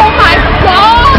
Oh my God!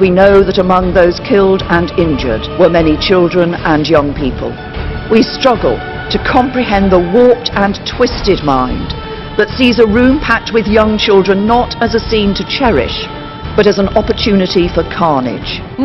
We know that among those killed and injured were many children and young people. We struggle to comprehend the warped and twisted mind that sees a room packed with young children not as a scene to cherish, but as an opportunity for carnage.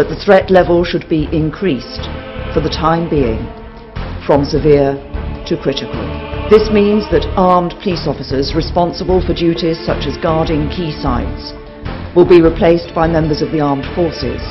That the threat level should be increased for the time being, from severe to critical. This means that armed police officers responsible for duties such as guarding key sites will be replaced by members of the armed forces.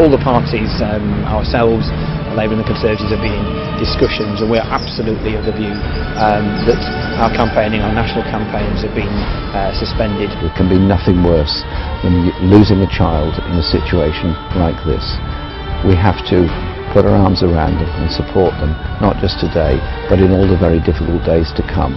All the parties, ourselves, Labour and the Conservatives, have been in discussions, and we're absolutely of the view that our campaigning, our national campaigns, have been suspended. There can be nothing worse than losing a child in a situation like this. We have to put our arms around them and support them, not just today, but in all the very difficult days to come.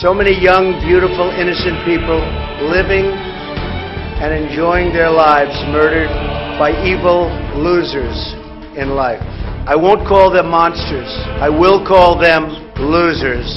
So many young, beautiful, innocent people living and enjoying their lives murdered by evil losers in life. I won't call them monsters. I will call them losers.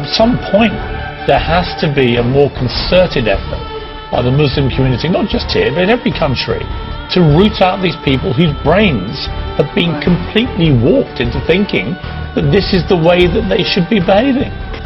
At some point there has to be a more concerted effort by the Muslim community, not just here but in every country, to root out these people whose brains have been completely warped into thinking that this is the way that they should be behaving.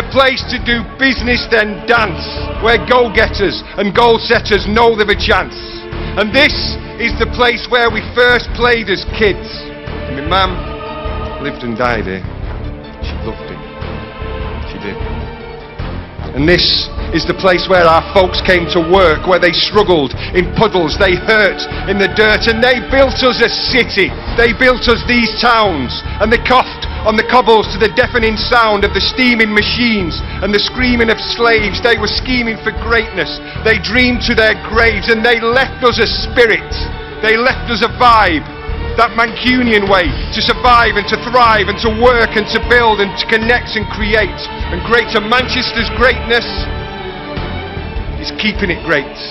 The place to do business then dance, where goal-getters and goal-setters know they've a chance. And this is the place where we first played as kids. And my mum lived and died here. She loved it. She did. And this is the place where our folks came to work, where they struggled in puddles, they hurt in the dirt, and they built us a city. They built us these towns, and they coughed on the cobbles to the deafening sound of the steaming machines and the screaming of slaves. They were scheming for greatness. They dreamed to their graves, and they left us a spirit. They left us a vibe. That Mancunian way to survive and to thrive and to work and to build and to connect and create. And Greater Manchester's greatness is keeping it great.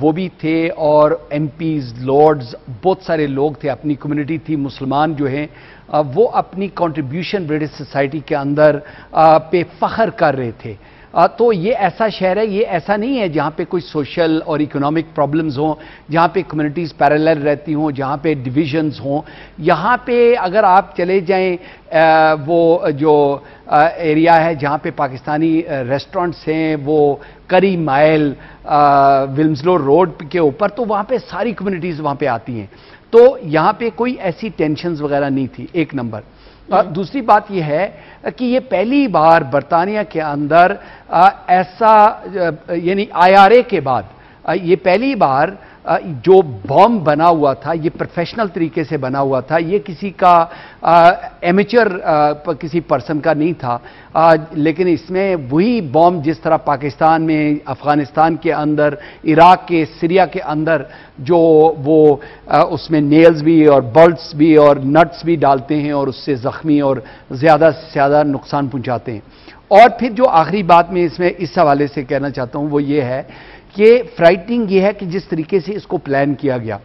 وہ بھی تھے، اور M Ps, Lords, بہت سارے لوگ تھے، اپنی community تھی، مسلمان جو ہیں وہ اپنی کنٹریبیوشن برٹش سوسائٹی کے اندر پہ فخر کر رہے تھے۔ تو یہ ایسا شہر ہے، یہ ایسا نہیں ہے جہاں پہ کوئی سوشل اور اکنامک پرابلمز ہوں، جہاں پہ کمیونٹیز پیرالل رہتی ہوں، جہاں پہ ڈویژنز ہوں۔ یہاں پہ اگر آپ چلے جائیں وہ جو ایریا ہے جہاں پہ پاکستانی ریسٹورنٹس ہیں، وہ کری مائل ولمزلو روڈ کے اوپر، تو وہاں پہ ساری کمیونٹیز وہاں پہ آتی ہیں، تو یہاں پہ کوئی ایسی ٹینشنز وغیرہ نہیں تھی، ایک نمبر۔ دوسری بات یہ ہے کہ یہ پہلی بار برطانیہ کے اندر ایسا، یعنی IRA کے بعد یہ پہلی بار جو بام بنا ہوا تھا یہ پروفیشنل طریقے سے بنا ہوا تھا، یہ کسی کا ایمیچر کسی پرسن کا نہیں تھا، لیکن اس میں وہی بام جس طرح پاکستان میں، افغانستان کے اندر، عراق کے، سیریا کے اندر جو وہ اس میں نیلز بھی اور بلٹس بھی اور نٹس بھی ڈالتے ہیں اور اس سے زخمی اور زیادہ سے زیادہ نقصان پہنچاتے ہیں۔ اور پھر جو آخری بات میں اس حوالے سے کہنا چاہتا ہوں وہ یہ ہے کہ فرائٹنگ یہ ہے کہ جس طریقے سے اس کو پلان کیا گیا،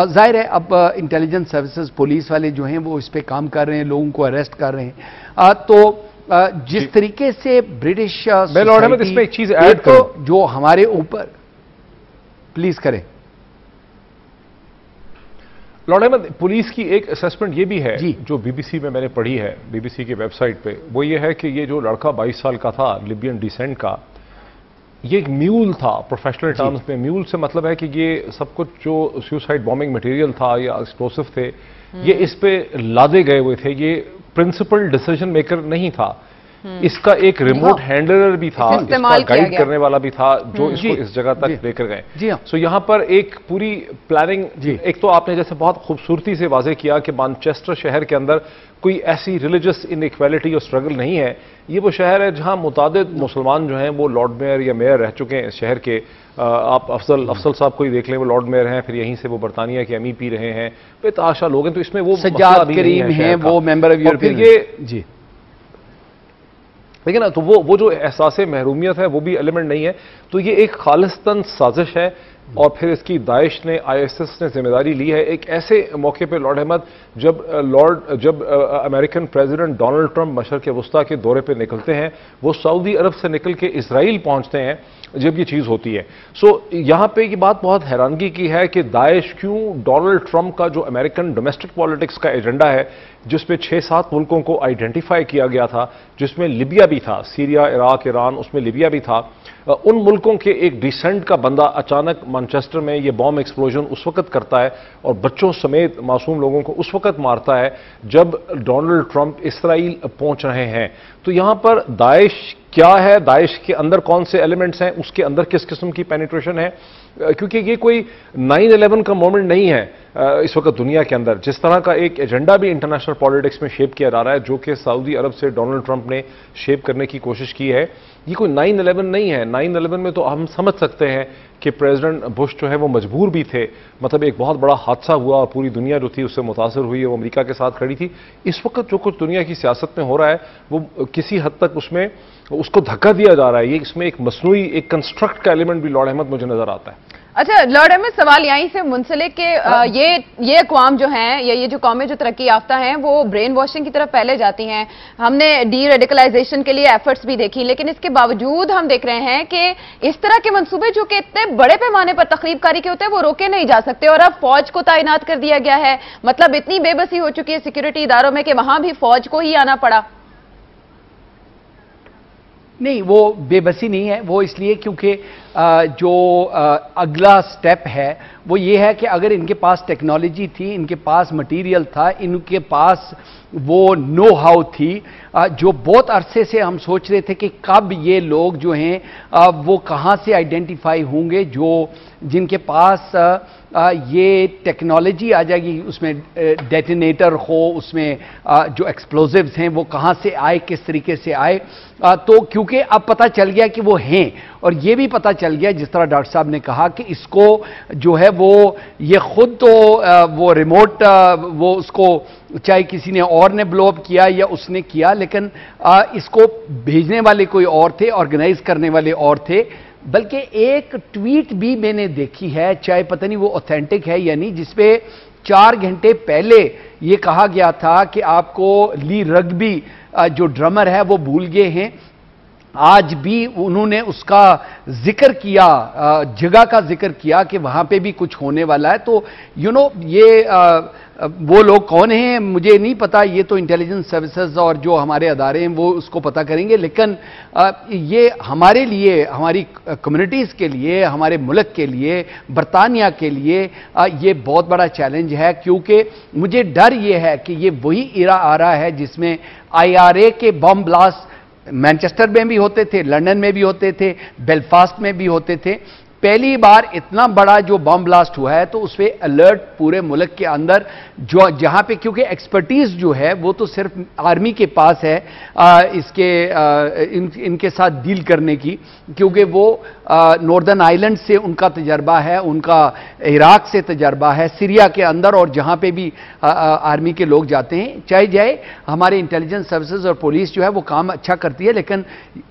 ظاہر ہے اب انٹیلیجنس سروسز، پولیس والے جو ہیں وہ اس پہ کام کر رہے ہیں، لوگوں کو اریسٹ کر رہے ہیں، تو جس طریقے سے برٹش اس میں ایک چیز ایڈ کروں جو ہمارے اوپر، پلیز کریں لارڈ احمد، پولیس کی ایک اسیسمنٹ یہ بھی ہے جی، جو BBC میں نے پڑھی ہے، BBC کی ویب سائٹ پہ، وہ یہ ہے کہ یہ جو لڑکا 22 سال کا تھا لیبین ڈیسینٹ کا، یہ ایک میول تھا پروفیشنل ٹرمز میں۔ میول سے مطلب ہے کہ یہ سب کچھ جو سیوسائڈ بامبنگ مٹیریل تھا یا ایکسپلوسو تھے، یہ اس پہ لادے گئے ہوئے تھے، یہ پرنسپل ڈیسیجن میکر نہیں تھا، اس کا ایک ریموٹ ہینڈلر بھی تھا، اس کا گائیڈ کرنے والا بھی تھا جو اس کو اس جگہ تک لے کر گئے۔ سو یہاں پر ایک پوری پلاننگ، ایک تو آپ نے جیسے بہت خوبصورتی سے واضح کیا کہ مانچسٹر شہر کے اندر کوئی ایسی ریلیجس ان ایکویلٹی اور سٹرگل نہیں ہے، یہ وہ شہر ہے جہاں متعدد مسلمان جو ہیں وہ لارڈ میئر یا میئر رہ چکے ہیں اس شہر کے۔ آپ افضل صاحب کو ہی دیکھ لیں، وہ لارڈ میئر ہیں، پھر یہیں سے وہ برطانیہ کے MEP رہے ہیں، بے تحاشا لوگ ہیں، تو اس میں وہ سجاد کریم ہیں، وہ ممبر آف یورپین، جی لیکن تو وہ جو احساس محرومیت ہے وہ بھی ایلیمنٹ نہیں ہے، تو یہ ایک خالصتاً سازش ہے، اور پھر اس کی داعش نے، ISS نے ذمہ داری لی ہے ایک ایسے موقع پہ لارڈ احمد جب امریکن پریزیڈنٹ ڈونلڈ ٹرمپ مشرق وسطیٰ کے دورے پہ نکلتے ہیں، وہ سعودی عرب سے نکل کے اسرائیل پہنچتے ہیں جب یہ چیز ہوتی ہے۔ سو یہاں پہ یہ بات بہت حیرانگی کی ہے کہ داعش کیوں ڈونلڈ ٹرمپ کا جو امریکن ڈومیسٹک پالیٹکس کا ایجنڈا ہے، جس میں 6-7 ملکوں کو آئیڈینٹیفائی کیا گیا تھا، جس میں لیبیا بھی تھا، سیریا، عراق، ایران، اس میں لیبیا بھی تھا، ان ملکوں کے ایک ڈیسنٹ کا بندہ اچانک مانچسٹر میں یہ بام ایکسپلوژن اس وقت کرتا ہے اور بچوں سمیت معصوم لوگوں کو اس وقت مارتا ہے جب ڈونلڈ ٹرمپ اسرائیل پہنچ رہے ہیں۔ تو یہاں پر داعش کیا ہے، داعش کے اندر کون سے ایلیمنٹس ہیں، اس کے اندر کس قسم کی پینیٹریشن ہے، کیونکہ یہ کوئی 9/11 کا مومنٹ نہیں ہے اس وقت دنیا کے اندر۔ جس طرح کا ایک ایجنڈا بھی انٹرنیشنل پالیٹکس میں شیپ کیا جا رہا ہے، جو کہ سعودی عرب سے ڈونلڈ ٹرمپ نے شیپ کرنے کی کوشش کی ہے، یہ کوئی 9/11 نہیں ہے۔ 9/11 میں تو ہم سمجھ سکتے ہیں کہ پریزیڈنٹ بش جو ہے وہ مجبور بھی تھے، مطلب ایک بہت بڑا حادثہ ہوا اور پوری دنیا جو تھی اس سے متاثر ہوئی، وہ امریکہ کے ساتھ کھڑی تھی۔ اس وقت جو کچھ دنیا کی سیاست میں ہو رہا ہے وہ کسی حد تک اس کو دھکا دیا جا رہا ہے، یہ اس میں ایک مصنوعی، ایک کنسٹرکٹ کا ایلیمنٹ بھی لارڈ احمد مجھے نظر آتا ہے۔ اچھا لارڈ احمد، سوال یہیں سے منسلک کہ یہ اقوام جو ہیں یا یہ جو قومیں جو ترقی یافتہ ہیں وہ برین واشنگ کی طرف پہلے جاتی ہیں، ہم نے ڈی ریڈیکلائزیشن کے لیے ایفرٹس بھی دیکھی، لیکن اس کے باوجود ہم دیکھ رہے ہیں کہ اس طرح کے منصوبے جو کہ اتنے بڑے پیمانے پر تخریب کاری کے ہوتے ہیں وہ روکے نہیں جا سکتے، اور اب فوج کو تعینات کر دیا گیا ہے، مطلب اتنی بے بسی ہو چکی ہے سیکیورٹی اداروں میں کہ وہاں بھی فوج کو ہی آنا پڑا۔ نہیں، وہ بے بسی نہیں ہے، وہ اس لیے کیونکہ جو اگلا سٹیپ ہے وہ یہ ہے کہ اگر ان کے پاس ٹیکنالوجی تھی، ان کے پاس مٹیریل تھا، ان کے پاس وہ نو ہاؤ تھی، جو بہت عرصے سے ہم سوچ رہے تھے کہ کب یہ لوگ جو ہیں وہ کہاں سے آئیڈینٹیفائی ہوں گے، جن کے پاس یہ ٹیکنالوجی آ جائے گی، اس میں ڈیٹینیٹر ہو، اس میں جو ایکسپلوزیوز ہیں وہ کہاں سے آئے، کس طریقے سے آئے، تو کیونکہ اب پتہ چل گیا کہ وہ ہیں، اور یہ بھی پتہ چل گیا جس طرح ڈاکٹر صاحب نے کہا کہ اس کو جو ہے وہ یہ خود تو وہ ریموٹ وہ اس کو چاہے کسی نے اور نے بلو اپ کیا یا اس نے کیا، لیکن اس کو بھیجنے والے کوئی اور تھے، آرگنائز کرنے والے اور تھے، بلکہ ایک ٹویٹ بھی میں نے دیکھی ہے, چاہے پتہ نہیں وہ اوتھینٹک ہے یا نہیں, جس پہ 4 گھنٹے پہلے یہ کہا گیا تھا کہ آپ کو لی رگبی جو ڈرمر ہے وہ بھول گئے ہیں. آج بھی انہوں نے اس کا ذکر کیا, جگہ کا ذکر کیا کہ وہاں پہ بھی کچھ ہونے والا ہے. تو یہ وہ لوگ کون ہیں مجھے نہیں پتا, یہ تو انٹیلیجنس سروسز اور جو ہمارے ادارے ہیں وہ اس کو پتہ کریں گے. لیکن یہ ہمارے لیے, ہماری کمیونٹیز کے لیے, ہمارے ملک کے لیے, برطانیہ کے لیے یہ بہت بڑا چیلنج ہے, کیونکہ مجھے ڈر یہ ہے کہ یہ وہی ایرا آ رہا ہے جس میں IRA کے بم بلاسٹ مینچسٹر میں بھی ہوتے تھے, لندن میں بھی ہوتے تھے, بیلفاسٹ میں بھی ہوتے تھے. پہلی بار اتنا بڑا جو بم بلاسٹ ہوا ہے تو اس پہ الرٹ پورے ملک کے اندر, جو جہاں پہ کیونکہ ایکسپرٹیز جو ہے وہ تو صرف آرمی کے پاس ہے اس کے ان کے ساتھ ڈیل کرنے کی, کیونکہ وہ ناردرن آئیلینڈ سے ان کا تجربہ ہے, ان کا عراق سے تجربہ ہے, سیریا کے اندر اور جہاں پہ بھی آرمی کے لوگ جاتے ہیں. چاہے جائے ہمارے انٹیلیجنس سروسز اور پولیس جو ہے وہ کام اچھا کرتی ہے, لیکن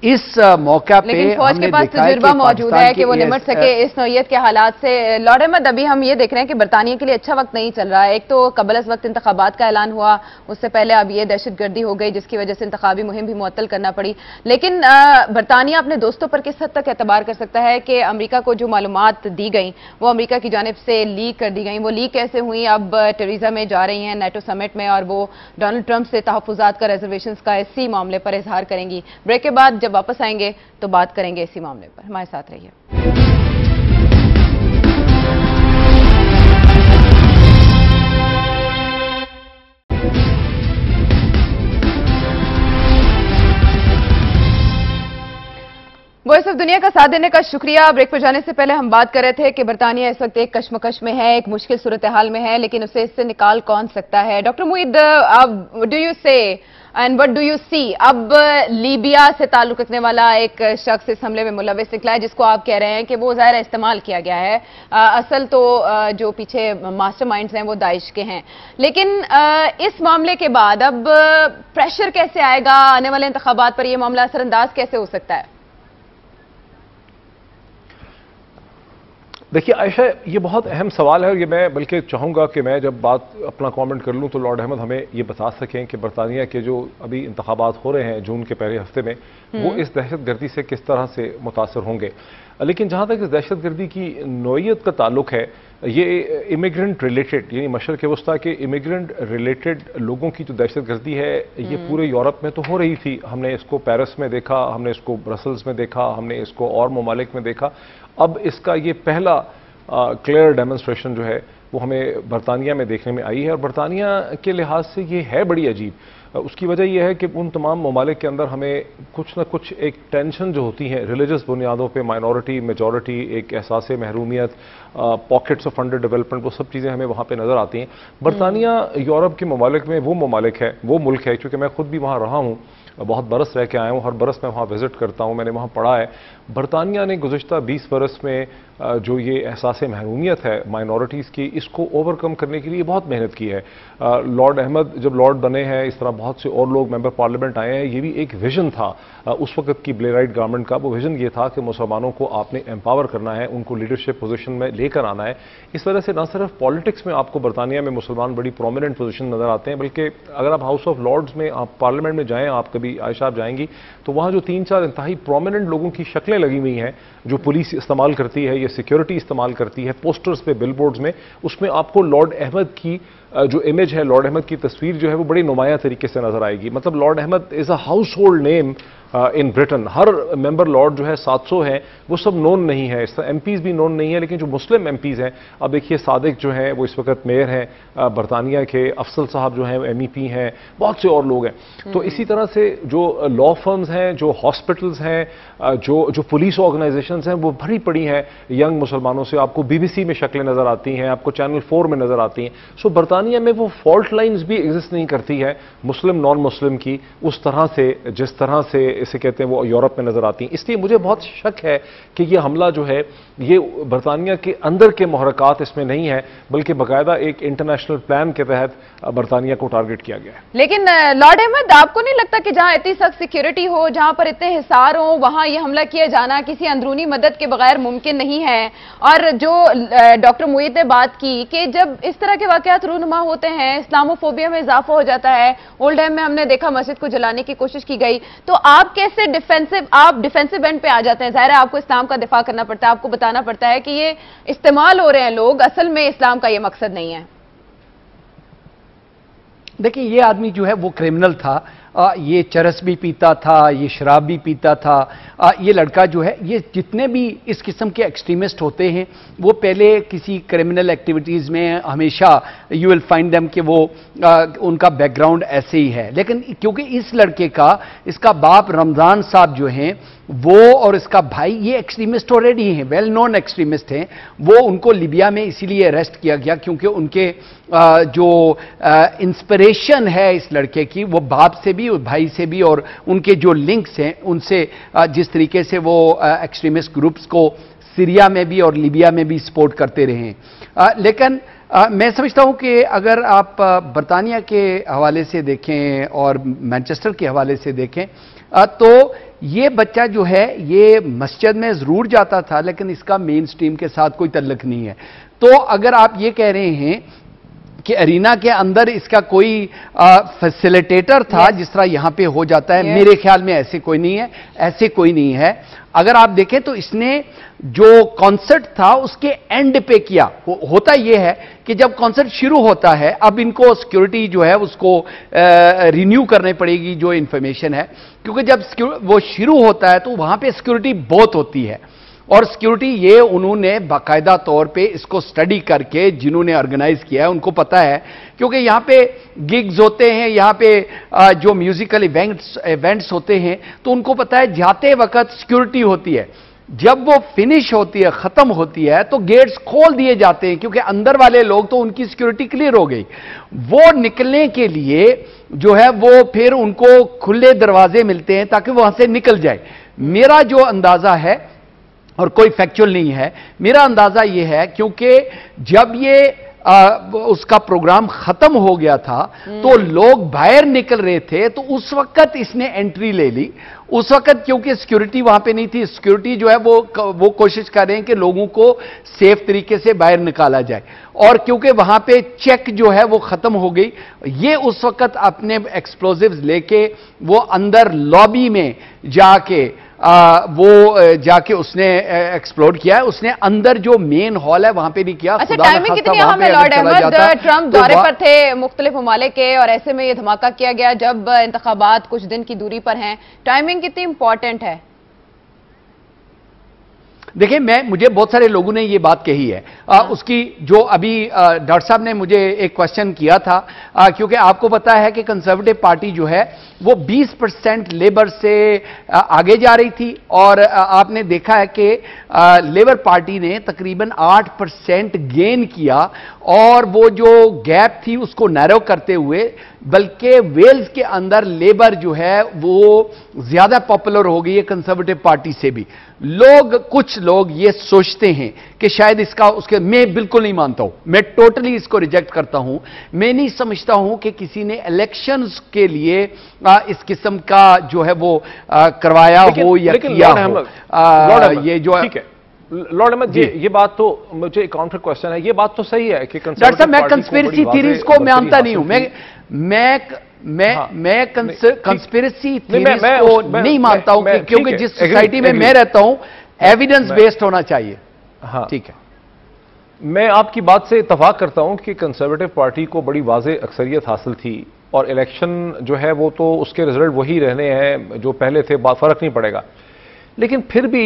اس موقع پہ فوج کے پاس تجربہ موجود ہے کہ وہ نمٹ سکے اس نوعیت کے حالات سے. لارڈ احمد, ابھی ہم یہ دیکھ رہے ہیں کہ برطانیہ کے لیے اچھا وقت نہیں چل رہا ہے. ایک تو قبل از وقت انتخابات کا اعلان ہوا, اس سے پہلے اب یہ دہشت گردی ہو گئی جس کی وجہ سے انتخابی مہم بھی معطل کرنا پڑی. لیکن برطانیہ اپنے دوستوں پر کس حد تک اعتبار کر سکتا ہے کہ امریکہ کو جو معلومات دی گئیں وہ امریکہ کی جانب سے لیک کر دی گئیں, وہ لیک کیسے ہوئیں؟ اب ٹریزا میں جا رہی ہیں نیٹو سمٹ میں اور وہ ڈونلڈ ٹرمپ سے تحفظات کا, ریزرویشنز کا اسی معاملے پر اظہار کریں گی. بریک کے بعد جب واپس آئیں گے تو بات کریں گے اسی معاملے پر. ہمارے ساتھ رہیے. وائس آف دنیا کا ساتھ دینے کا شکریہ. بریک پر جانے سے پہلے ہم بات کر رہے تھے کہ برطانیہ اس وقت ایک کشمکش میں ہے, ایک مشکل صورتحال میں ہے, لیکن اسے اس سے نکال کون سکتا ہے؟ ڈاکٹر معید, ڈو یو سے اینڈ وٹ ڈو یو سی, اب لیبیا سے تعلق رکھنے والا ایک شخص اس حملے میں ملوث نکلا ہے جس کو آپ کہہ رہے ہیں کہ وہ ظاہر استعمال کیا گیا ہے, اصل تو جو پیچھے ماسٹر مائنڈز ہیں وہ داعش کے ہیں. لیکن اس معاملے کے بعد اب پریشر کیسے آئے گا آنے والے انتخابات پر؟ یہ معاملہ اثر انداز کیسے ہو سکتا ہے؟ دیکھیے عائشہ, یہ بہت اہم سوال ہے, اور یہ میں بلکہ چاہوں گا کہ میں جب بات اپنا کامنٹ کر لوں تو لارڈ احمد ہمیں یہ بتا سکیں کہ برطانیہ کے جو ابھی انتخابات ہو رہے ہیں جون کے پہلے ہفتے میں, وہ اس دہشت گردی سے کس طرح سے متاثر ہوں گے. لیکن جہاں تک اس دہشت گردی کی نوعیت کا تعلق ہے, یہ امیگرنٹ ریلیٹڈ, یعنی مشرق وسطیٰ کے امیگرنٹ ریلیٹڈ لوگوں کی جو دہشت گردی ہے یہ پورے یورپ میں تو ہو رہی تھی. ہم نے اس کو پیرس میں دیکھا, ہم نے اس کو برسلز میں دیکھا, ہم نے اس کو اور ممالک میں دیکھا. اب اس کا یہ پہلا کلیئر ڈیمونسٹریشن جو ہے وہ ہمیں برطانیہ میں دیکھنے میں آئی ہے, اور برطانیہ کے لحاظ سے یہ ہے بڑی عجیب. اس کی وجہ یہ ہے کہ ان تمام ممالک کے اندر ہمیں کچھ نہ کچھ ایک ٹینشن جو ہوتی ہے ریلیجس بنیادوں پہ, مائنورٹی میجورٹی, ایک احساس محرومیت, پاکٹس آف انڈر ڈیولپمنٹ, وہ سب چیزیں ہمیں وہاں پہ نظر آتی ہیں. برطانیہ یورپ کے ممالک میں وہ ممالک ہے, وہ ملک ہے, کیونکہ میں خود بھی وہاں رہا ہوں, بہت برس رہ کے آیا ہوں, ہر برس میں وہاں وزٹ کرتا ہوں, میں نے وہاں پڑھا ہے. برطانیہ نے گزشتہ 20 برس میں جو یہ احساس محرومیت ہے مائنورٹیز کی, اس کو اوور کم کرنے کے لیے بہت محنت کی ہے. لارڈ احمد جب لارڈ بنے ہیں, اس طرح بہت سے اور لوگ ممبر پارلیمنٹ آئے ہیں, یہ بھی ایک ویژن تھا اس وقت کی بلیئر رائٹ گورنمنٹ کا. وہ ویژن یہ تھا کہ مسلمانوں کو آپ نے امپاور کرنا ہے, ان کو لیڈرشپ پوزیشن میں لے کر آنا ہے. اس وجہ سے نہ صرف پالیٹکس میں آپ کو برطانیہ میں مسلمان بڑی پرومیننٹ پوزیشن نظر آتے ہیں, بلکہ اگر آپ ہاؤس آف لارڈز میں, آپ پارلیمنٹ میں جائیں, آپ کبھی عائشہ آپ جائیں گی تو وہاں جو 3-4 انتہائی پرومیننٹ لوگوں کی شکلیں لگی ہوئی ہیں جو پولیس استعمال کرتی ہے, یہ سیکیورٹی استعمال کرتی ہے, پوسٹرز پہ, بل بورڈز میں, اس میں آپ کو لارڈ احمد کی جو امیج ہے, لارڈ احمد کی تصویر جو ہے وہ بڑی نمایاں طریقے سے نظر آئے گی. مطلب lord Ahmad is a household name in Britain. ہر ممبر لارڈ جو ہے 700 ہیں, وہ سب نون نہیں ہے, اس طرح ایم پیز بھی نون نہیں ہے. لیکن جو مسلم ایم پیز ہیں, اب دیکھیے صادق جو ہیں وہ اس وقت میئر ہیں برطانیہ کے, افضل صاحب جو ہیں ایم ای پی ہیں, بہت سے اور لوگ ہیں. تو اسی طرح سے جو لا فرمز ہیں, جو ہاسپٹلز ہیں, جو پولیس آرگنائزیشنز ہیں, وہ بھری پڑی ہیں ینگ مسلمانوں سے. آپ کو BBC میں شکلیں نظر آتی ہیں, آپ کو چینل 4 میں نظر آتی ہیں. سو برطانیہ میں وہ فالٹ لائنز بھی ایگزسٹ نہیں کرتی ہے مسلم نان مسلم کی اس طرح سے, جس طرح سے اسے کہتے ہیں وہ یورپ میں نظر آتی ہیں. اس لیے مجھے بہت شک ہے کہ یہ حملہ جو ہے یہ برطانیہ کے اندر کے محرکات اس میں نہیں ہے, بلکہ باقاعدہ ایک انٹرنیشنل پلان کے تحت برطانیہ کو ٹارگٹ کیا گیا ہے. لیکن لارڈ احمد, آپ کو نہیں لگتا کہ جہاں اتنی سخت سیکیورٹی ہو, جہاں پر اتنے حصار ہوں, وہاں یہ حملہ کیا جانا کسی اندرونی مدد کے بغیر ممکن نہیں ہے؟ اور جو ڈاکٹر معید نے بات کی کہ جب اس طرح کے واقعات رونما ہوتے ہیں, اسلاموفوبیا میں اضافہ ہو جاتا ہے. اولڈ ڈیم میں ہم نے دیکھا مسجد کو جلانے کی کوشش کی گئی, تو آپ کیسے ڈیفینسو اینڈ پہ آ جاتے ہیں؟ ظاہر ہے آپ کو اسلام کا دفاع کرنا پڑتا ہے, آپ کو بتانا پڑتا ہے کہ یہ استعمال ہو رہے ہیں لوگ, اصل میں اسلام کا یہ مقصد نہیں ہے. دیکھیں, یہ آدمی جو ہے وہ کرمنل تھا, یہ چرس بھی پیتا تھا, یہ شراب بھی پیتا تھا. یہ لڑکا جو ہے, یہ جتنے بھی اس قسم کے ایکسٹریمسٹ ہوتے ہیں وہ پہلے کسی کرمنل ایکٹیویٹیز میں ہمیشہ یو ول فائنڈ دیم کہ وہ ان کا بیک گراؤنڈ ایسے ہی ہے. لیکن کیونکہ اس لڑکے کا, اس کا باپ رمضان صاحب جو ہیں وہ اور اس کا بھائی یہ ایکسٹریمسٹ آلریڈی ہیں, ویل نون ایکسٹریمسٹ ہیں. وہ ان کو لیبیا میں اسی لیے اریسٹ کیا گیا کیونکہ ان کے جو انسپریشن ہے اس لڑکے کی, وہ باپ سے بھی اور بھائی سے بھی, اور ان کے جو لنکس ہیں ان سے, جس طریقے سے وہ ایکسٹریمسٹ گروپس کو سیریا میں بھی اور لیبیا میں بھی سپورٹ کرتے رہے ہیں. لیکن میں سمجھتا ہوں کہ اگر آپ برطانیہ کے حوالے سے دیکھیں اور مینچسٹر کے حوالے سے دیکھیں تو یہ بچہ جو ہے یہ مسجد میں ضرور جاتا تھا لیکن اس کا مین سٹریم کے ساتھ کوئی تعلق نہیں ہے. تو اگر آپ یہ کہہ رہے ہیں کہ ارینا کے اندر اس کا کوئی فیسیلیٹیٹر تھا جس طرح یہاں پہ ہو جاتا ہے, میرے خیال میں ایسے کوئی نہیں ہے, ایسے کوئی نہیں ہے. اگر آپ دیکھیں تو اس نے جو کانسرٹ تھا اس کے اینڈ پہ کیا. ہوتا یہ ہے کہ جب کانسرٹ شروع ہوتا ہے, اب ان کو سیکیورٹی جو ہے اس کو رینیو کرنے پڑے گی جو انفارمیشن ہے, کیونکہ جب وہ شروع ہوتا ہے تو وہاں پہ سیکیورٹی بہت ہوتی ہے. اور سیکیورٹی یہ انہوں نے باقاعدہ طور پہ اس کو سٹڈی کر کے, جنہوں نے آرگنائز کیا ہے ان کو پتا ہے, کیونکہ یہاں پہ گگز ہوتے ہیں, یہاں پہ جو میوزیکل ایونٹس ہوتے ہیں, تو ان کو پتا ہے جاتے وقت سیکیورٹی ہوتی ہے, جب وہ فنش ہوتی ہے, ختم ہوتی ہے, تو گیٹس کھول دیے جاتے ہیں کیونکہ اندر والے لوگ تو ان کی سیکیورٹی کلیئر ہو گئی. وہ نکلنے کے لیے جو ہے وہ پھر ان کو کھلے دروازے ملتے ہیں تاکہ وہاں سے نکل جائے. میرا جو اندازہ ہے, اور کوئی فیکچول نہیں ہے, میرا اندازہ یہ ہے کیونکہ جب یہ اس کا پروگرام ختم ہو گیا تھا تو لوگ باہر نکل رہے تھے, تو اس وقت اس نے انٹری لے لی. اس وقت کیونکہ سیکیورٹی وہاں پہ نہیں تھی, سیکیورٹی جو ہے وہ کوشش کر رہے ہیں کہ لوگوں کو سیف طریقے سے باہر نکالا جائے, اور کیونکہ وہاں پہ چیک جو ہے وہ ختم ہو گئی, یہ اس وقت اپنے ایکسپلوزیوز لے کے وہ اندر لابی میں جا کے اس نے ایکسپلور کیا ہے. اس نے اندر جو مین ہال ہے وہاں پہ نہیں کیا. اچھا, ٹائمنگ کتنی اہم ہے لارڈ احمد؟ ٹرمپ دورے پر تھے مختلف ممالک کے, اور ایسے میں یہ دھماکہ کیا گیا جب انتخابات کچھ دن کی دوری پر ہیں. ٹائمنگ کتنی امپورٹنٹ ہے؟ دیکھیں, مجھے بہت سارے لوگوں نے یہ بات کہی ہے. اس کی جو ابھی ڈاکٹر صاحب نے مجھے ایک کوشچن کیا تھا, کیونکہ آپ کو پتا ہے کہ کنزرویٹو پارٹی جو ہے وہ 20% لیبر سے آگے جا رہی تھی, اور آپ نے دیکھا ہے کہ لیبر پارٹی نے تقریباً 8% گین کیا, اور وہ جو گیپ تھی اس کو نیرو کرتے ہوئے, بلکہ ویلز کے اندر لیبر جو ہے وہ زیادہ پاپولر ہو گئی ہے کنزرویٹو پارٹی سے بھی. کچھ لوگ یہ سوچتے ہیں کہ شاید میں بالکل نہیں مانتا ہوں, میں ٹوٹلی اس کو ریجیکٹ کرتا ہوں. میں نہیں سمجھتا ہوں کہ کسی نے الیکشنز کے لیے اس قسم کا جو ہے وہ کروایا ہو یا کیا ہو. یہ جو ہے لارڈ احمد جی, یہ بات تو مجھے کاؤنٹر کوشچن ہے, یہ بات تو صحیح ہے کہ ڈاکٹر صاحب میں کنسپیرسی تھیریز کو مانتا نہیں ہوں. میں کنسپیرسی تھیریز کو نہیں مانتا ہوں, کیونکہ جس سوسائٹی میں میں رہتا ہوں ایویڈنس بیسڈ ہونا چاہیے. ہاں ٹھیک ہے, میں آپ کی بات سے اتفاق کرتا ہوں کہ کنزرویٹو پارٹی کو بڑی واضح اکثریت حاصل تھی, اور الیکشن جو ہے وہ تو اس کے رزلٹ وہی رہنے ہیں جو پہلے تھے, فرق نہیں پڑے گا. لیکن پھر بھی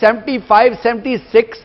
75-76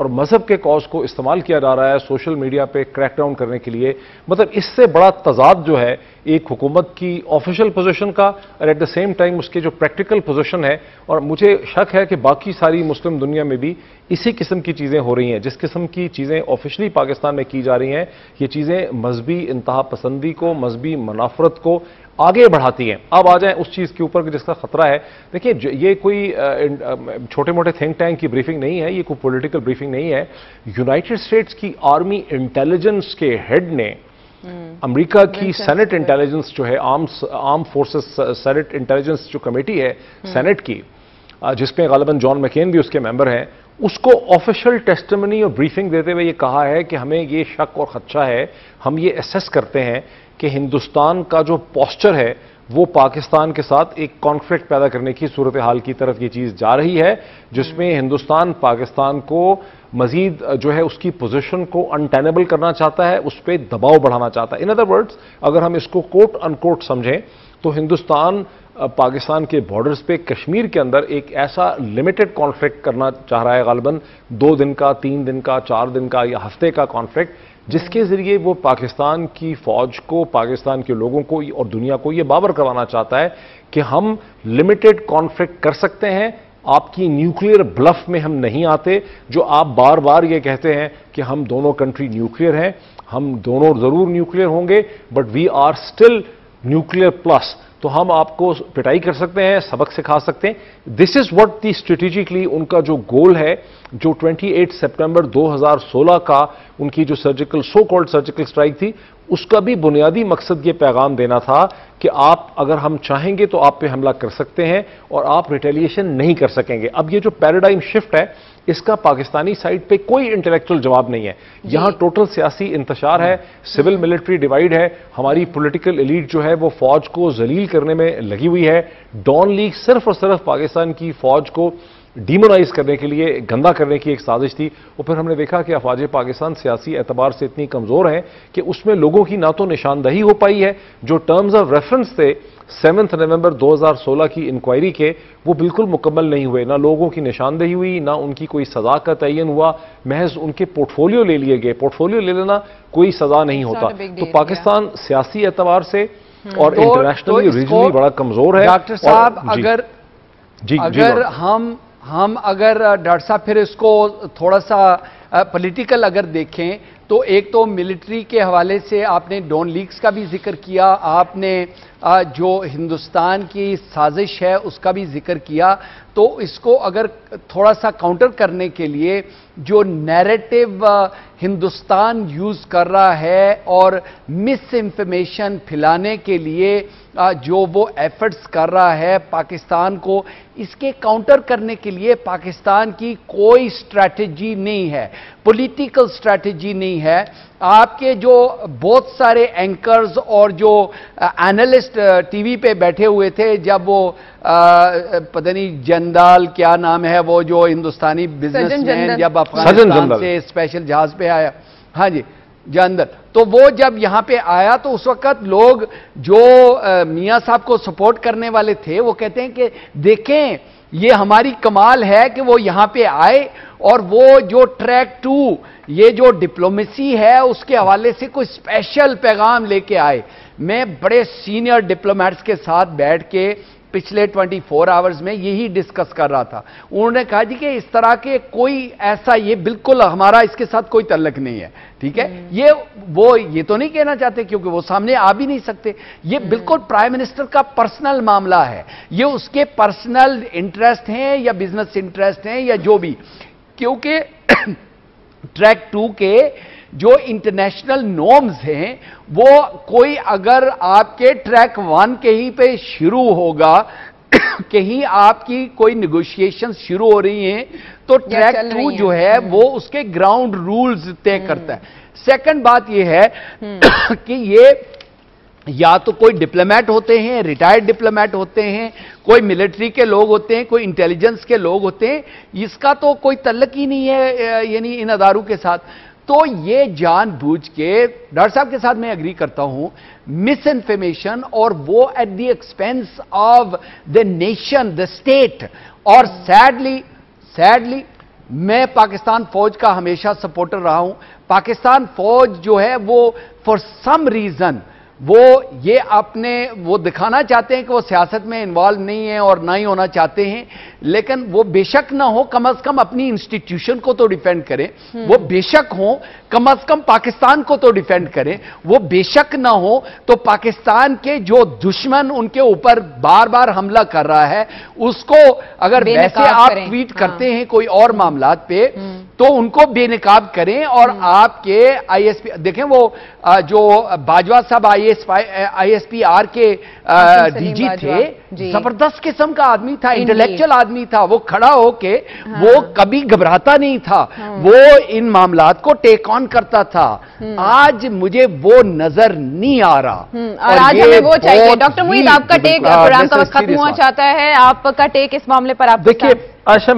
اور مذہب کے کاز کو استعمال کیا جا رہا ہے سوشل میڈیا پہ کریک ڈاؤن کرنے کے لیے. مطلب اس سے بڑا تضاد جو ہے ایک حکومت کی آفیشیل پوزیشن کا اور ایٹ دا سیم ٹائم اس کے جو پریکٹیکل پوزیشن ہے, اور مجھے شک ہے کہ باقی ساری مسلم دنیا میں بھی اسی قسم کی چیزیں ہو رہی ہیں. جس قسم کی چیزیں آفیشلی پاکستان میں کی جا رہی ہیں, یہ چیزیں مذہبی انتہا پسندی کو, مذہبی منافرت کو آگے بڑھاتی ہیں. اب آ جائیں اس چیز کے اوپر جس کا خطرہ ہے. دیکھیں یہ کوئی چھوٹے موٹے تھنک ٹینک کی بریفنگ نہیں ہے, یہ کوئی پولیٹیکل بریفنگ نہیں ہے. یونائٹڈ اسٹیٹس کی آرمی انٹیلیجنس کے ہیڈ نے امریکہ کی سینٹ انٹیلیجنس جو ہے, آرم فورسز سینٹ انٹیلیجنس جو کمیٹی ہے سینٹ کی, جس میں غالباً جان مکین بھی اس کے ممبر ہیں, اس کو آفیشیل ٹیسٹیمنی اور بریفنگ دیتے ہوئے یہ کہا ہے کہ ہمیں یہ شک اور خدشہ ہے, ہم یہ اسیس کرتے ہیں کہ ہندوستان کا جو پوسچر ہے وہ پاکستان کے ساتھ ایک کانفلکٹ پیدا کرنے کی صورتحال کی طرف یہ چیز جا رہی ہے, جس میں ہندوستان پاکستان کو مزید جو ہے اس کی پوزیشن کو انٹینیبل کرنا چاہتا ہے, اس پہ دباؤ بڑھانا چاہتا ہے. ان ادر ورڈز اگر ہم اس کو کوٹ ان کوٹ سمجھیں تو ہندوستان پاکستان کے بارڈرز پہ کشمیر کے اندر ایک ایسا لمیٹڈ کانفلکٹ کرنا چاہ رہا ہے, غالباً 2 دن کا, 3 دن کا, 4 دن کا یا ہفتے کا کانفلکٹ, جس کے ذریعے وہ پاکستان کی فوج کو, پاکستان کے لوگوں کو اور دنیا کو یہ باور کروانا چاہتا ہے کہ ہم لمیٹڈ کانفلکٹ کر سکتے ہیں, آپ کی نیوکلیئر بلف میں ہم نہیں آتے. جو آپ بار بار یہ کہتے ہیں کہ ہم دونوں کنٹری نیوکلیئر ہیں, ہم دونوں ضرور نیوکلیئر ہوں گے, but we are still nuclear plus, تو ہم آپ کو پٹائی کر سکتے ہیں, سبق سکھا سکتے ہیں. دس از واٹ دی اسٹریٹجکلی ان کا جو گول ہے, جو 28 سپٹمبر 2016 کا ان کی جو surgical so called surgical strike تھی, اس کا بھی بنیادی مقصد یہ پیغام دینا تھا کہ آپ اگر ہم چاہیں گے تو آپ پہ حملہ کر سکتے ہیں اور آپ ریٹیلیشن نہیں کر سکیں گے. اب یہ جو پیراڈائم شفٹ ہے اس کا پاکستانی سائڈ پہ کوئی انٹلیکچوئل جواب نہیں ہے. یہاں ٹوٹل سیاسی انتشار ہے, سول ملٹری ڈیوائیڈ ہے, ہماری پولیٹیکل ایلیٹ جو ہے وہ فوج کو ذلیل کرنے میں لگی ہوئی ہے. ڈان لیگ صرف اور صرف پاکستان کی فوج کو ڈیمونائز کرنے کے لیے, گندا کرنے کی ایک سازش تھی. اور پھر ہم نے دیکھا کہ افواج پاکستان سیاسی اعتبار سے اتنی کمزور ہیں کہ اس میں لوگوں کی نہ تو نشاندہی ہو پائی ہے, جو ٹرمز آف ریفرنس تھے 7 نومبر 2016 کی انکوائری کے, وہ بالکل مکمل نہیں ہوئے. نہ لوگوں کی نشاندہی ہوئی, نہ ان کی کوئی سزا کا تعین ہوا, محض ان کے پورٹ فولیو لے لیے گئے. پورٹ فولیو لے لینا کوئی سزا نہیں ہوتا. تو پاکستان سیاسی اعتبار سے اور انٹرنیشنلی ریجنلی بڑا کمزور ہے. ڈاکٹر صاحب اگر ہم اگر ڈاکٹر صاحب پھر اس کو تھوڑا سا پولیٹیکل اگر دیکھیں تو ایک تو ملٹری کے حوالے سے آپ نے ڈان لیگز کا بھی ذکر کیا, آپ نے جو ہندوستان کی سازش ہے اس کا بھی ذکر کیا. تو اس کو اگر تھوڑا سا کاؤنٹر کرنے کے لیے جو نیریٹو ہندوستان یوز کر رہا ہے اور مس انفارمیشن پھیلانے کے لیے جو وہ ایفرٹس کر رہا ہے پاکستان کو, اس کے کاؤنٹر کرنے کے لیے پاکستان کی کوئی اسٹریٹجی نہیں ہے, پولیٹیکل اسٹریٹجی نہیں ہے. آپ کے جو بہت سارے اینکرز اور جو اینالسٹ ٹی وی پہ بیٹھے ہوئے تھے جب وہ پتہ نہیں جندال کیا نام ہے وہ جو ہندوستانی بزنس مین جب افغانستان سے اسپیشل جہاز پہ آیا, ہاں جی جندل, تو وہ جب یہاں پہ آیا تو اس وقت لوگ جو میاں صاحب کو سپورٹ کرنے والے تھے وہ کہتے ہیں کہ دیکھیں یہ ہماری کمال ہے کہ وہ یہاں پہ آئے اور وہ جو ٹریک 2 یہ جو ڈپلومیسی ہے اس کے حوالے سے کوئی اسپیشل پیغام لے کے آئے. میں بڑے سینئر ڈپلومیٹس کے ساتھ بیٹھ کے پچھلے 24 آورز میں یہی ڈسکس کر رہا تھا. انہوں نے کہا جی کہ اس طرح کے کوئی ایسا, یہ بالکل ہمارا اس کے ساتھ کوئی تعلق نہیں ہے, ٹھیک ہے. یہ تو نہیں کہنا چاہتے کیونکہ وہ سامنے آ بھی نہیں سکتے. یہ بالکل پرائم منسٹر کا پرسنل معاملہ ہے, یہ اس کے پرسنل انٹرسٹ ہیں یا بزنس انٹرسٹ ہیں یا جو بھی, کیونکہ ٹریک 2 کے جو انٹرنیشنل نارمز ہیں وہ کوئی اگر آپ کے ٹریک 1 کے ہی پہ شروع ہوگا, کہیں آپ کی کوئی نیگوشیشن شروع ہو رہی ہیں تو ٹریک 2 جو ہے وہ اس کے گراؤنڈ رولز طے کرتا ہے. سیکنڈ بات یہ ہے کہ یہ یا تو کوئی ڈپلومیٹ ہوتے ہیں, ریٹائرڈ ڈپلومیٹ ہوتے ہیں, کوئی ملٹری کے لوگ ہوتے ہیں, کوئی انٹیلیجنس کے لوگ ہوتے ہیں, اس کا تو کوئی تعلق ہی نہیں ہے یعنی ان اداروں کے ساتھ. تو یہ جان بوجھ کے ڈاکٹر صاحب کے ساتھ میں اگری کرتا ہوں, مس انفارمیشن اور وہ at the expense of the nation, the state. اور سیڈلی میں پاکستان فوج کا ہمیشہ سپورٹر رہا ہوں. پاکستان فوج جو ہے وہ فار سم ریزن وہ یہ وہ دکھانا چاہتے ہیں کہ وہ سیاست میں انوالو نہیں ہیں اور نہ ہی ہونا چاہتے ہیں, لیکن وہ بے شک نہ ہو, کم از کم اپنی انسٹیٹیوشن کو تو ڈیفینڈ کریں. وہ بے شک ہوں, کم از کم پاکستان کو تو ڈیفینڈ کریں. وہ بے شک نہ ہو تو پاکستان کے جو دشمن ان کے اوپر بار بار حملہ کر رہا ہے اس کو اگر ویسے آپ ٹویٹ کرتے ہیں کوئی اور معاملات پہ تو ان کو بے نقاب کریں. اور آپ کے آئی ایس پی دیکھیں, وہ جو باجوہ صاحب آئی ایس پی آر کے ڈی جی تھے, زبردست قسم کا آدمی تھا, انٹلیکچل آدمی تھا. وہ کھڑا ہو کے وہ کبھی گھبراتا نہیں تھا, وہ ان معاملات کو ٹیک آن کرتا تھا. آج مجھے وہ نظر نہیں آ رہا, اور آج ہمیں وہ چاہیے. ڈاکٹر معید, آپ کا ٹیک, پروگرام کا وقت ختم ہوا چاہتا ہے, آپ کا ٹیک اس معاملے پر. آپ دیکھیے عائشہ,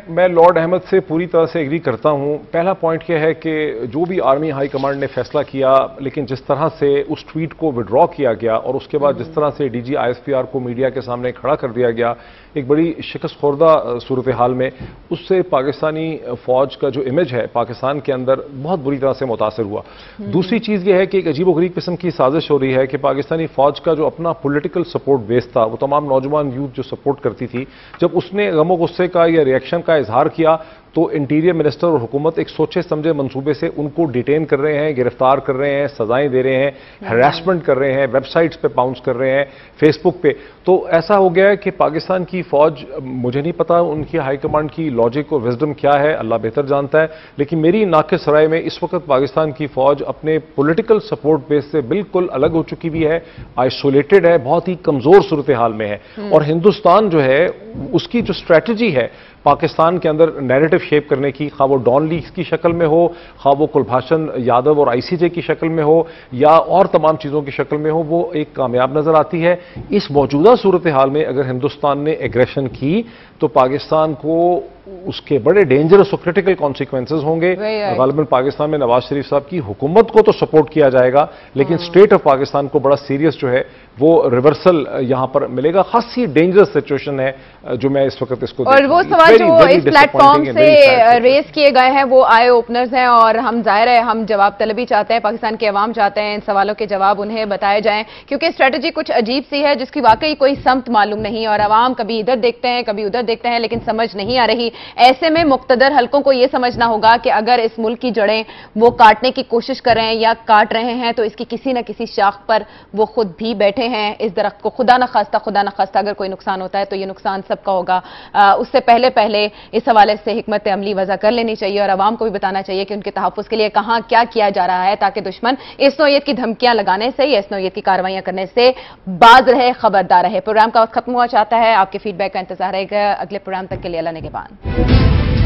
میں لارڈ احمد سے پوری طرح سے ایگری کرتا ہوں. پہلا پوائنٹ یہ ہے کہ جو بھی آرمی ہائی کمانڈ نے فیصلہ کیا, لیکن جس طرح سے اس ٹویٹ کو وڈرا کیا گیا اور اس کے بعد جس طرح سے D G I S P R کو میڈیا کے سامنے کھڑا کر دیا گیا ایک بڑی شکست خوردہ صورتحال میں, اس سے پاکستانی فوج کا جو امیج ہے پاکستان کے اندر بہت بری طرح سے متاثر ہوا. دوسری چیز یہ ہے کہ ایک عجیب و غریب قسم کی سازش ہو رہی ہے کہ پاکستانی فوج کا جو اپنا پولیٹیکل سپورٹ بیس تھا, وہ تمام نوجوان یوتھ جو سپورٹ کرتی تھی, جب اس نے غم و غصے کا یا ریئیکشن کا اظہار کیا تو انٹیریئر منسٹر اور حکومت ایک سوچے سمجھے منصوبے سے ان کو ڈیٹین کر رہے ہیں, گرفتار کر رہے ہیں, سزائیں دے رہے ہیں, ہراسمنٹ کر رہے ہیں, ویب سائٹس پہ باؤنس کر رہے ہیں, فیس بک پہ. تو ایسا ہو گیا ہے کہ پاکستان کی فوج, مجھے نہیں پتا ان کی ہائی کمانڈ کی لاجک اور وزڈم کیا ہے, اللہ بہتر جانتا ہے, لیکن میری ناقص رائے میں اس وقت پاکستان کی فوج اپنے پولیٹیکل سپورٹ بیس سے بالکل الگ ہو چکی بھی ہے, آئسولیٹڈ ہے, بہت ہی کمزور صورتحال میں ہے. اور ہندوستان جو ہے اس کی جو اسٹریٹجی ہے پاکستان کے اندر نیریٹو شیپ کرنے کی, خواہ وہ ڈان لیگز کی شکل میں ہو, خواہ وہ کلبھاشن یادو اور آئی سی جے کی شکل میں ہو, یا اور تمام چیزوں کی شکل میں ہو, وہ ایک کامیاب نظر آتی ہے. اس موجودہ صورتحال میں اگر ہندوستان نے ایگریشن کی تو پاکستان کو اس کے بڑے ڈینجرس اور کرٹیکل کانسیکوینسز ہوں گے. غالباً پاکستان میں نواز شریف صاحب کی حکومت کو تو سپورٹ کیا جائے گا, لیکن اسٹیٹ آف پاکستان کو بڑا سیریس جو ہے وہ ریورسل یہاں پر ملے گا. خاصی ڈینجرس سچویشن ہے جو میں اس وقت اس کو اور وہ سوال جو اس پلیٹ فارم سے ریز کیے گئے ہیں وہ آئے اوپنرز ہیں, اور ہم ظاہر ہے ہم جواب طلبی چاہتے ہیں, پاکستان کے عوام چاہتے ہیں ان سوالوں کے جواب انہیں بتائے جائیں, کیونکہ اسٹریٹجی کچھ عجیب سی ہے جس کی واقعی کوئی سمت معلوم نہیں, اور عوام کبھی ادھر دیکھتے ہیں کبھی ادھر دیکھتے ہیں لیکن سمجھ نہیں آ رہی. ایسے میں مقتدر حلقوں کو یہ سمجھنا ہوگا کہ اگر اس ملک کی جڑیں وہ کاٹنے کی کوشش کر رہے ہیں یا کاٹ رہے ہیں تو اس کی کسی نہ کسی شاخ پر وہ خود بھی بیٹھے ہیں. اس درخت کو خدا نہ خواستہ اگر کوئی نقصان ہوتا ہے تو یہ نقصان سب کا ہوگا. اس سے پہلے اس حوالے سے حکمت عملی وضع کر لینی چاہیے, اور عوام کو بھی بتانا چاہیے کہ ان کے تحفظ کے لیے کہاں کیا کیا جا رہا ہے, تاکہ دشمن اس نوعیت کی دھمکیاں لگانے سے یا اس نوعیت کی کارروائیاں کرنے سے باز رہے, خبردار رہے. پروگرام کا وقت ختم ہوا چاہتا ہے, آپ کے فیڈ بیک کا انتظار رہے گا. اگلے پروگرام تک کے لیے اللہ نگہبان.